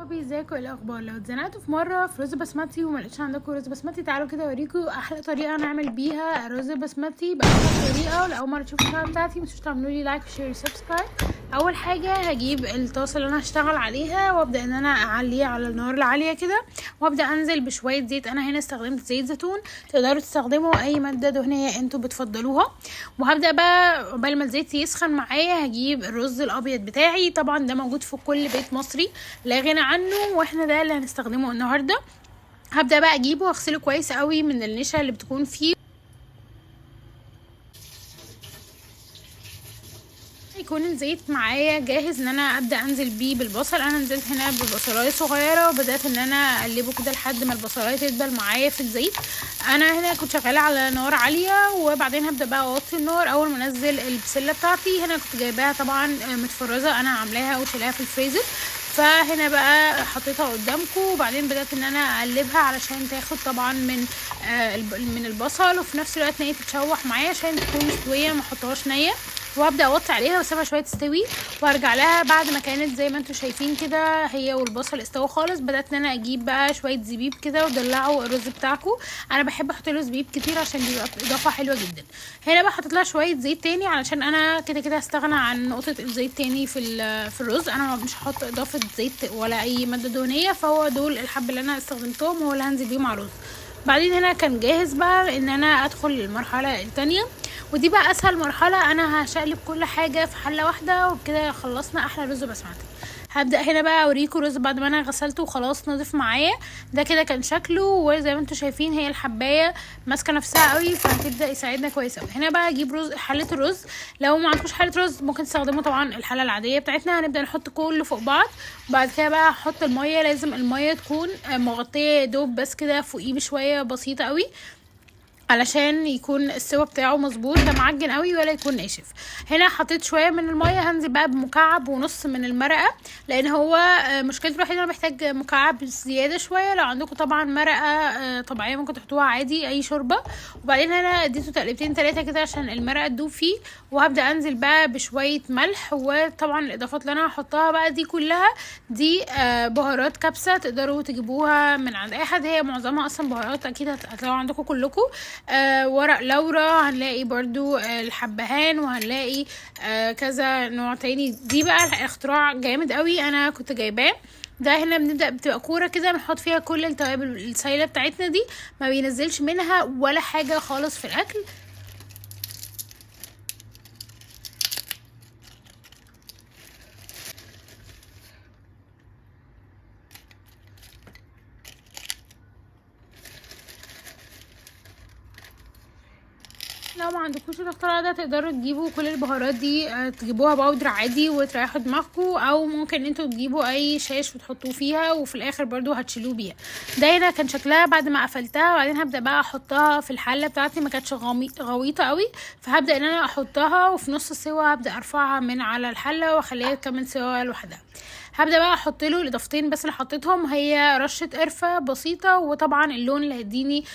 صحابي ازيكم؟ ايه الاخبار؟ لو اتزنقتوا في مره في رز بسمتي وما لقيتش عندكم رز بسمتي، تعالوا كده اوريكم احلى طريقه نعمل بيها رز بسمتي باحلى طريقه. ولو اول مره تشوفوا القناه بتاعتي متنسوش تعملوا لي لايك وشير وسبسكرايب. اول حاجه هجيب الطاسه اللي انا هشتغل عليها وابدا ان انا اعليه على النار العاليه كده، وابدا انزل بشويه زيت. انا هنا استخدمت زيت زيتون، تقدروا تستخدموا اي ماده دهنيه انتوا بتفضلوها. وهبدا بقى قبل ما الزيت يسخن معايا هجيب الرز الابيض بتاعي، طبعا ده موجود في كل بيت مصري لا غنى عنه، واحنا ده اللي هنستخدمه النهارده. هبدا بقى اجيبه واغسله كويس قوي من النشا اللي بتكون فيه، يكون الزيت معايا جاهز ان انا ابدا انزل بيه بالبصل. انا نزلت هنا ببصلايه صغيره وبدات ان انا اقلبه كده لحد ما البصلايه تدبل معايا في الزيت. انا هنا كنت شغاله على نار عاليه، وبعدين هبدا بقى اوطي النار اول ما انزل البسله بتاعتي. هنا كنت جايباها طبعا متفرزه، انا عاملاها وشيلها في الفريزر، فهنا بقى حطيتها قدامكم. وبعدين بدات ان انا اقلبها علشان تاخد طبعا من البصل، وفي نفس الوقت ان هي تتشوح معايا عشان تكون مستويه، ما احطهاش نيه. وهبدا اوطي عليها واسيبها شويه تستوي، وارجع لها بعد ما كانت زي ما انتم شايفين كده هي والبصل استوى خالص. بدات ان انا اجيب بقى شويه زبيب كده ودلعوا الرز بتاعكم. انا بحب احط له زبيب كتير عشان بيبقى اضافه حلوه جدا. هنا بقى حطيت لها شويه زيت تاني علشان انا كده كده هستغنى عن نقطه الزيت تاني في الرز. انا مش هحط اضافه زيت ولا اي ماده دهنيه، فهو دول الحب اللي انا استخدمتهم هو اللي هنزل بيهم على الرز. بعدين هنا كان جاهز بقى ان انا ادخل المرحله التانية، ودي بقى اسهل مرحله. انا هشقلب كل حاجه في حله واحده، وبكده خلصنا احلى رز بسمتي. هبدا هنا بقى اوريكم الرز بعد ما انا غسلته وخلاص نضيف معايا. ده كده كان شكله، وزي ما انتم شايفين هي الحبايه ماسكه نفسها قوي، فهتبدا يساعدنا كويس قوي. هنا بقى اجيب حله الرز. لو ما عندكوش حله رز ممكن تستخدموا طبعا الحله العاديه بتاعتنا. هنبدا نحط كله فوق بعض، وبعد كده بقى هحط الميه. لازم الميه تكون مغطيه يا دوب بس كده فوقيه بشويه بسيطه قوي، علشان يكون السوا بتاعه مظبوط، لا معجن قوي ولا يكون ناشف. هنا حطيت شويه من الميه، هنزل بقى بمكعب ونص من المرقه، لان هو مشكلته الوحيده انه محتاج مكعب زياده شويه. لو عندكم طبعا مرقه طبيعيه ممكن تحطوها عادي اي شوربه. وبعدين هنا اديته تقلبتين 3 كده عشان المرقه تدوب فيه. وهبدا انزل بقى بشويه ملح، وطبعا الاضافات اللي انا هحطها بقى دي كلها دي بهارات كبسه، تقدروا تجيبوها من عند اي حد، هي معظمها اصلا بهارات اكيد هتلاقوها عندكم كلكم. ورق لورا هنلاقي برضو الحبهان، وهنلاقي كذا نوع تاني. دي بقى اختراع جامد قوي انا كنت جايباه. ده هنا بتبقى كوره كده بنحط فيها كل التوابل السايله بتاعتنا دي، ما بينزلش منها ولا حاجه خالص في الاكل. لو ما عندكوش الاختراع ده تقدروا تجيبوا كل البهارات دي تجيبوها باودر عادي وتريحوا دماغكم، او ممكن انتوا تجيبوا اي شاش وتحطوه فيها وفي الاخر برضو هتشيلوه بيها. ده هنا كان شكلها بعد ما قفلتها. وبعدين هبدا بقى احطها في الحله بتاعتي، ما كانتش غويطه قوي، فهبدا ان انا احطها وفي نص السوا هبدا ارفعها من على الحله واخليها تكمل سوا لوحدها. هبدا بقى احط له الاضافتين بس اللي حطيتهم، هي رشه قرفه بسيطه، وطبعا اللون اللي هيديني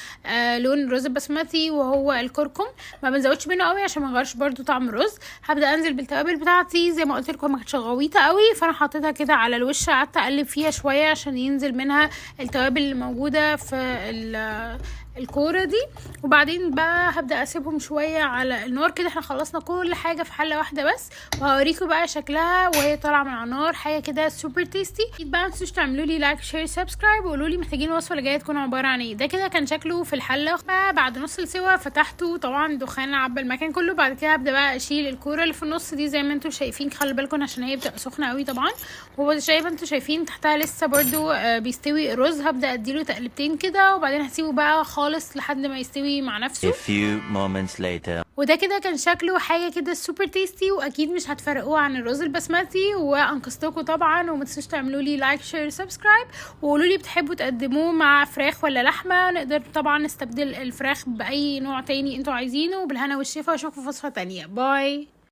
لون الرز البسمتي وهو الكركم. ما بنزودش منه قوي عشان ما نغيرش برده طعم الرز. هبدا انزل بالتوابل بتاعتي زي ما قلت لكم، ما كانتش غويطه قوي، فانا حطيتها كده على الوش، قعدت اقلب فيها شويه عشان ينزل منها التوابل اللي موجوده في الكوره دي. وبعدين بقى هبدا اسيبهم شويه على النار كده. احنا خلصنا كل حاجه في حله واحده بس، وهوريكم بقى شكلها وهي طالعه من على النار، حاجه كده سوبر تيستي. اكيد بقى متنسوش تعملوا لي لايك شير سبسكرايب، وقولوا لي محتاجين الوصفه اللي جايه تكون عباره عن ايه. ده كده كان شكله في الحله بقى بعد نص السوا. فتحته طبعا دخان عبى المكان كله. بعد كده هبدا بقى اشيل الكوره اللي في النص دي زي ما انتم شايفين. خلي بالكم عشان هي بتبقى سخنه قوي طبعا، وشايفه انتم شايفين تحتها لسه برده بيستوي الرز. هبدا اديله تقلبتين كده، وبعدين هسيبه بقى خالص لحد ما يستوي مع نفسه. A few moments later. وده كده كان شكله حاجه كده سوبر تيستي، واكيد مش هتفرقوه عن الرز البسمتي، وانقذتكم طبعا. وما تنسوش تعملوا لي لايك شير سبسكرايب، وقولوا لي بتحبوا تقدموه مع فراخ ولا لحمه. نقدر طبعا نستبدل الفراخ باي نوع تاني انتوا عايزينه. بالهنا والشفا، واشوفكم في وصفه تانية. باي.